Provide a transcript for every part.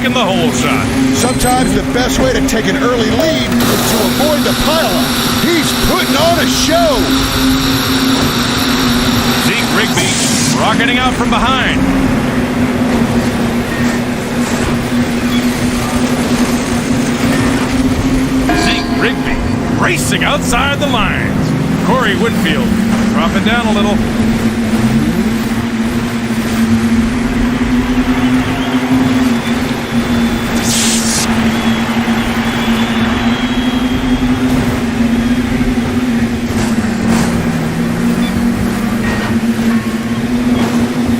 taking the whole shot. Sometimes the best way to take an early lead is to avoid the pileup. He's putting on a show. Zeke Rigby rocketing out from behind. Zeke Rigby racing outside the lines. Corey Whitfield dropping down a little.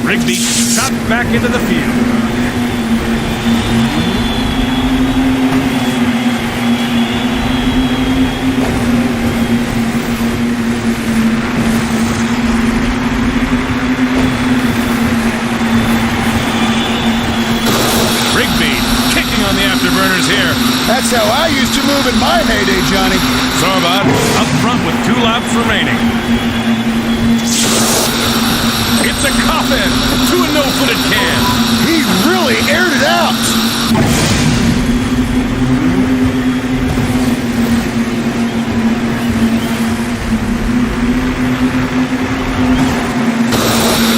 Rigby shot back into the field. Rigby kicking on the afterburners here. That's how I used to move in my heyday, Johnny. Sarbat up front with 2 laps remaining. It's a coffin to a no-footed can. He really aired it out.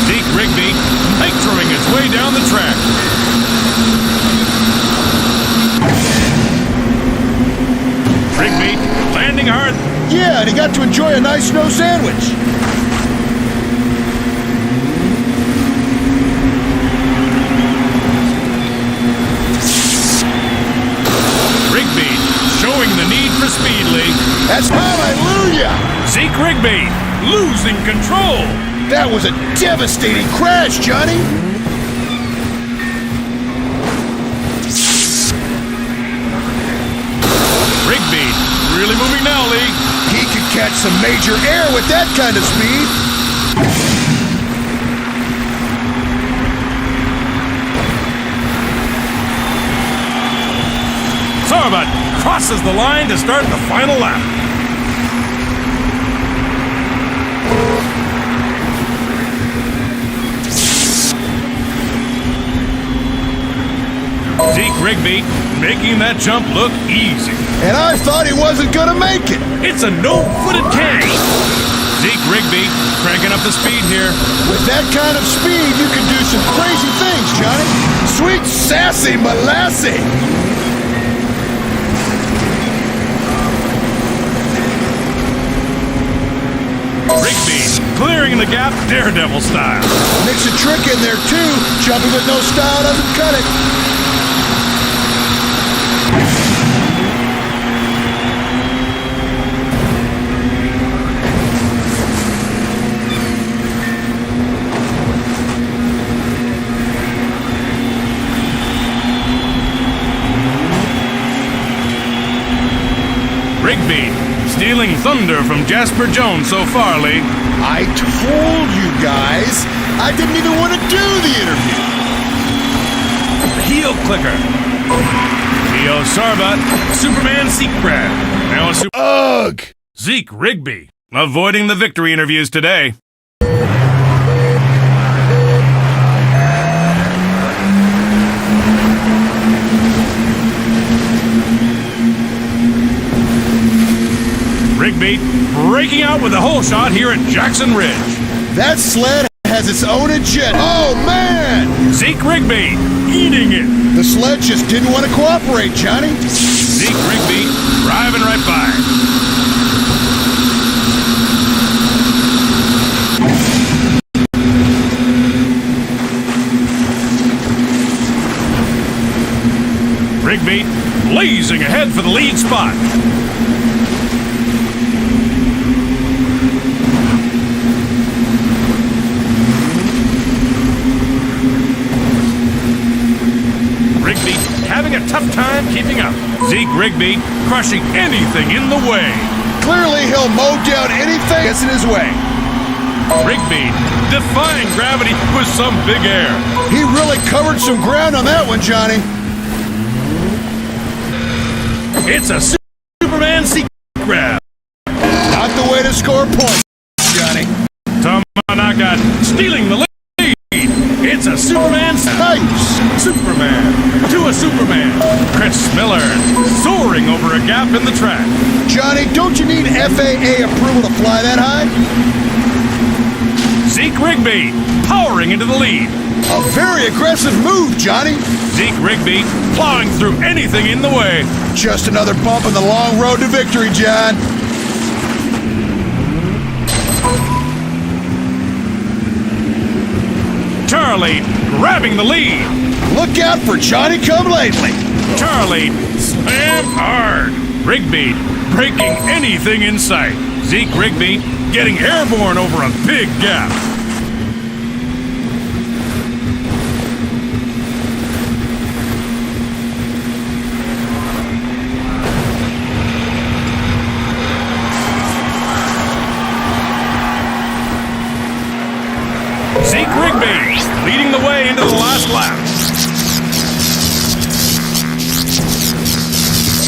Zeke Rigby nitroing his way down the track. Rigby landing hard. Yeah, and he got to enjoy a nice snow sandwich. Rigby showing the need for speed, Lee. That's hallelujah. Zeke Rigby losing control. That was a devastating crash, Johnny. Rigby really moving now, Lee. He could catch some major air with that kind of speed. Sarbat crosses the line to start the final lap. Zeke Rigby making that jump look easy. And I thought he wasn't going to make it. It's a no-footed can. Zeke Rigby cranking up the speed here. With that kind of speed, you can do some crazy things, Johnny. Sweet sassy molassie. Rigby clearing the gap daredevil style. Mix a trick in there, too. Jumping with no style doesn't cut it. Rigby stealing thunder from Jasper Jones so far, Lee. I told you guys, I didn't even want to do the interview. The heel clicker. Theo Sarbat, Superman Seek Brad. Now a Ugh! Zeke Rigby avoiding the victory interviews today. Rigby breaking out with a hole shot here at Jackson Ridge. That sled has its own agenda. Oh, man! Zeke Rigby eating it. The sled just didn't want to cooperate, Johnny. Zeke Rigby driving right by. Rigby blazing ahead for the lead spot. Rigby having a tough time keeping up. Zeke Rigby crushing anything in the way. Clearly, he'll mow down anything that's in his way. Rigby defying gravity with some big air. He really covered some ground on that one, Johnny. It's a Superman Seek grab. Not the way to score points, Johnny. Tom Monaco stealing the lead. It's a a Superman. Nice! Superman to a Superman. Chris Miller soaring over a gap in the track. Johnny, don't you need FAA approval to fly that high? Zeke Rigby powering into the lead. A very aggressive move, Johnny. Zeke Rigby plowing through anything in the way. Just another bump in the long road to victory, John. Charlie grabbing the lead. Look out for Johnny come lately. Charlie slammed hard. Rigby breaking anything in sight. Zeke Rigby getting airborne over a big gap. Zeke Rigby leading the way into the last lap.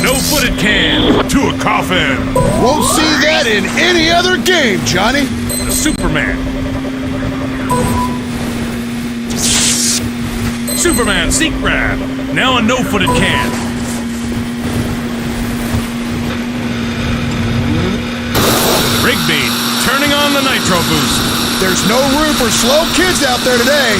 No-footed can to a coffin. Won't see that in any other game, Johnny. The Superman. Superman seat grab. Now a no-footed can. Rigby turning on the nitro boost. There's no room for slow kids out there today.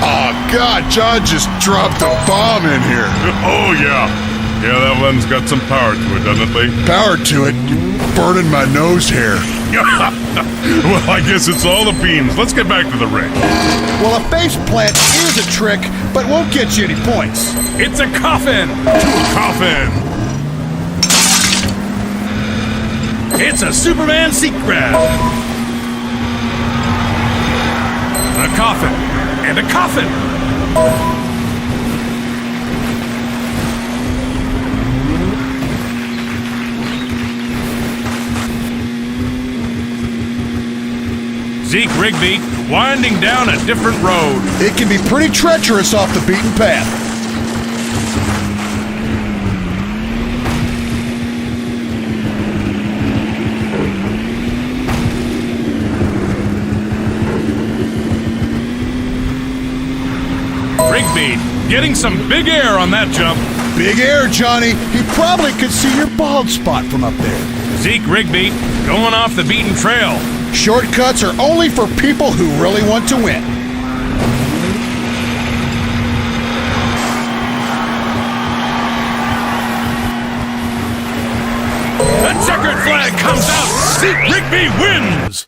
Oh, God, John just dropped a bomb in here. Oh, yeah. Yeah, that one's got some power to it, doesn't it, Lee? Power to it. You're burning my nose hair. Well, I guess it's all the beans. Let's get back to the ring. Well, a face plant is a trick, but won't get you any points. It's a coffin. To a coffin. It's a Superman seat grab. A coffin. And a coffin. Zeke Rigby winding down a different road. It can be pretty treacherous off the beaten path. Rigby getting some big air on that jump. Big air, Johnny. He probably could see your bald spot from up there. Zeke Rigby going off the beaten trail. Shortcuts are only for people who really want to win. The checkered flag comes out. Zeke Rigby wins.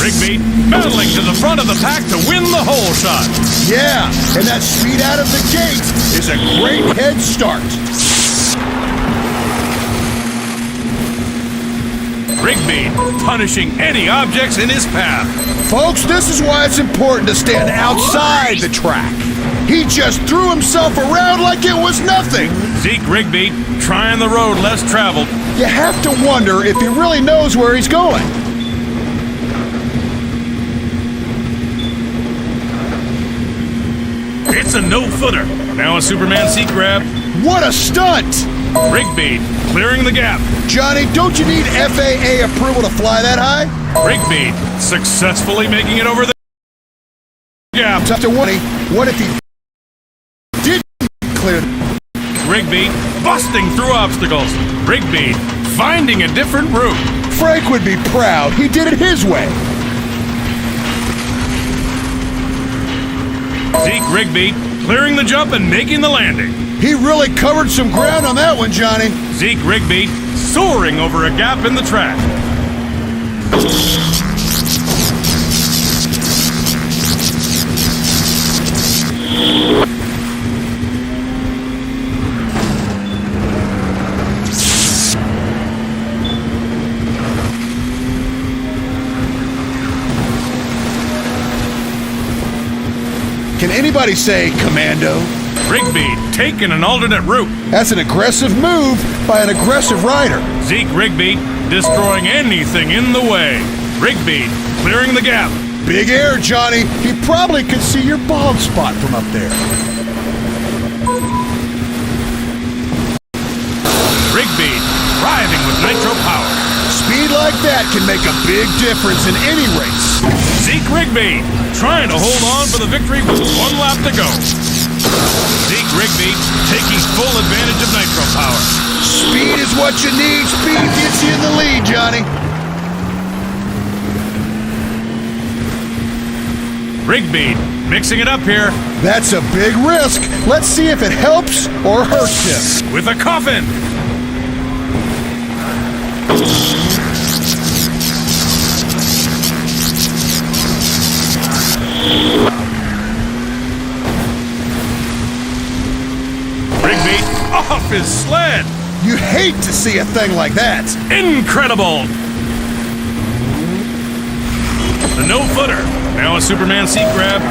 Rigby battling to the front of the pack to win the hole shot. Yeah, and that speed out of the gate is a great head start. Rigby punishing any objects in his path. Folks, this is why it's important to stand outside the track. He just threw himself around like it was nothing. Zeke Rigby trying the road less traveled. You have to wonder if he really knows where he's going. It's a no-footer. Now a Superman seat grab. What a stunt! Rigby clearing the gap. Johnny, don't you need FAA approval to fly that high? Rigby successfully making it over the gap. It's up to one. What if he didn't clear? Rigby busting through obstacles. Rigby finding a different route. Frank would be proud. He did it his way. Zeke Rigby clearing the jump and making the landing. He really covered some ground on that one, Johnny. Zeke Rigby soaring over a gap in the track. Can anybody say commando? Rigby taking an alternate route. That's an aggressive move by an aggressive rider. Zeke Rigby destroying anything in the way. Rigby clearing the gap. Big air, Johnny. He probably could see your bald spot from up there. Rigby driving with nitro power. Speed like that can make a big difference in any race. Zeke Rigby trying to hold on for the victory with one lap to go. Zeke Rigby taking full advantage of nitro power. Speed is what you need. Speed gets you in the lead, Johnny. Rigby mixing it up here That's a big risk. Let's see if it helps or hurts him. with a coffin. Rigby off his sled. You hate to see a thing like that. Incredible. The no-footer. Now a Superman seat grab.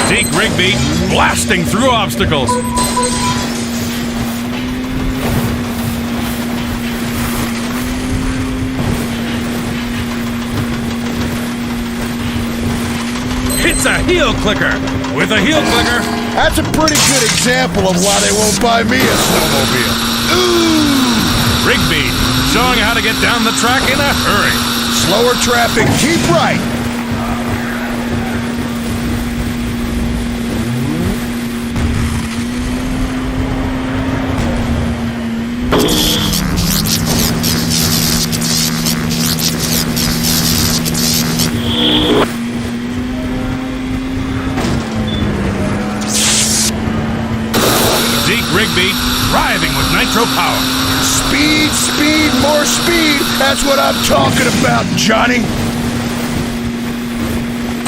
Zeke Rigby blasting through obstacles. Hits a heel clicker. With a heel clicker, That's a pretty good example of why they won't buy me a snowmobile. Ooh! Rigby showing how to get down the track in a hurry. Slower traffic, keep right. Zeke Rigby driving with nitro power. Speed, speed, more speed. That's what I'm talking about, Johnny.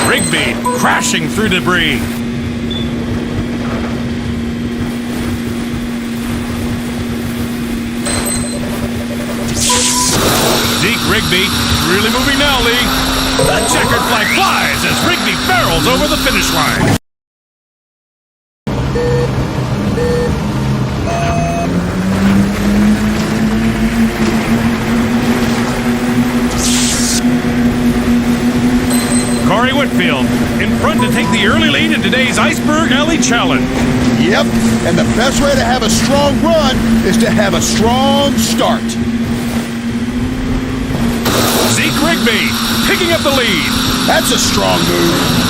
Rigby crashing through debris. Zeke Rigby really moving now, Lee. The checkered flag flies as Rigby barrels over the finish line. Corey Whitfield in front to take the early lead in today's Iceberg Alley Challenge. Yep, and the best way to have a strong run is to have a strong start. Zeke Rigby picking up the lead. That's a strong move.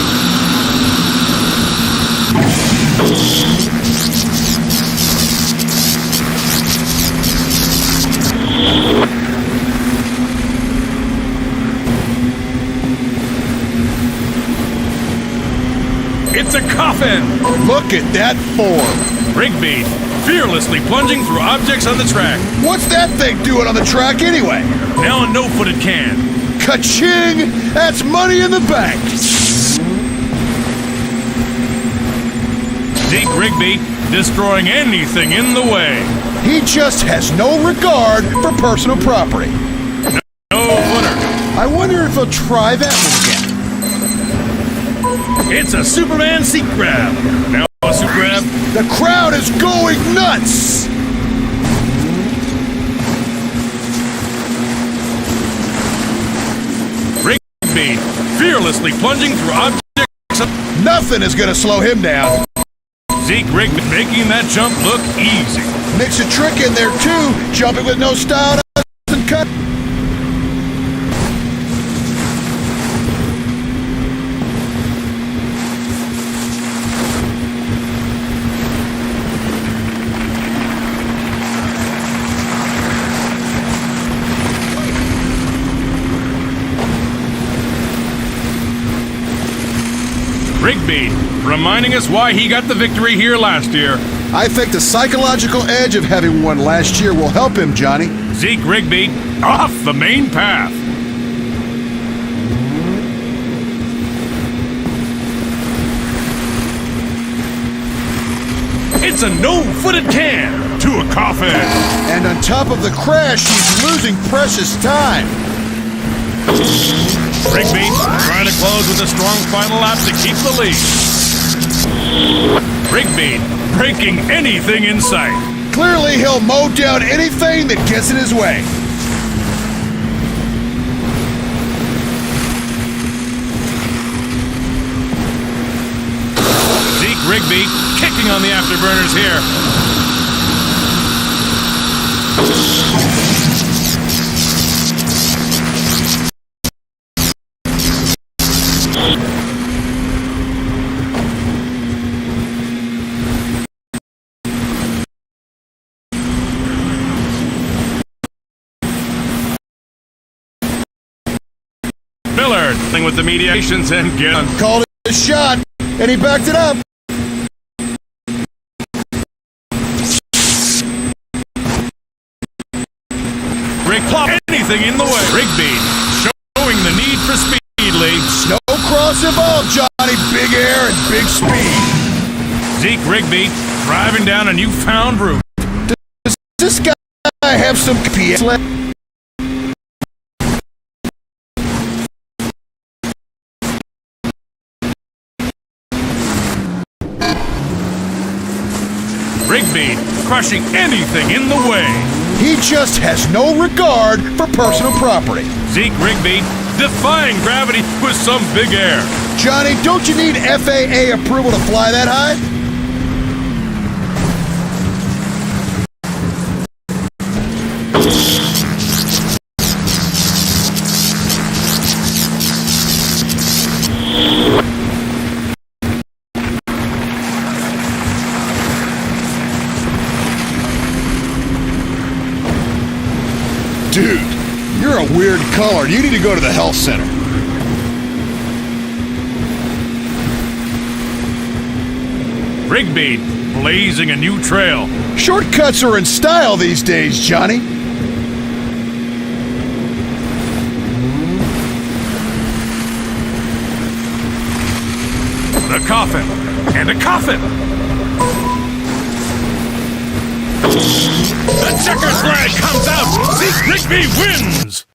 It's a coffin. Look at that form. Rigby fearlessly plunging through objects on the track. What's that thing doing on the track anyway? Now a no-footed can. Ka-ching! That's money in the bank. Zeke Rigby destroying anything in the way. He just has no regard for personal property. No-footer. I wonder if he'll try that one again. It's a Superman seat grab. Now a super grab. The crowd is going nuts! Rigby fearlessly plunging through objects. Nothing is gonna slow him down. Zeke Rigby making that jump look easy. Mix a trick in there too, jumping with no style doesn't cut. Rigby reminding us why he got the victory here last year. I think the psychological edge of having won last year will help him, Johnny. Zeke Rigby off the main path. It's a no-footed can to a coffin. And on top of the crash, he's losing precious time. Rigby trying to close with a strong final lap to keep the lead. Rigby breaking anything in sight. Clearly, he'll mow down anything that gets in his way. Zeke Rigby kicking on the afterburners here. Miller thing with the mediations and get on. Called it a shot, and he backed it up. Rick plop anything in the way. Rigby showing the need for speed lead. No cross involved, Johnny. Big air and big speed. Zeke Rigby driving down a newfound route. Does this guy have some PS left? Rigby crushing anything in the way. He just has no regard for personal property. Zeke Rigby defying gravity with some big air. Johnny, don't you need FAA approval to fly that high? Dude, you're a weird color. You need to go to the health center. Rigby blazing a new trail. Shortcuts are in style these days, Johnny. The coffin and a coffin. The checker flag comes out. Zeke Rigby wins.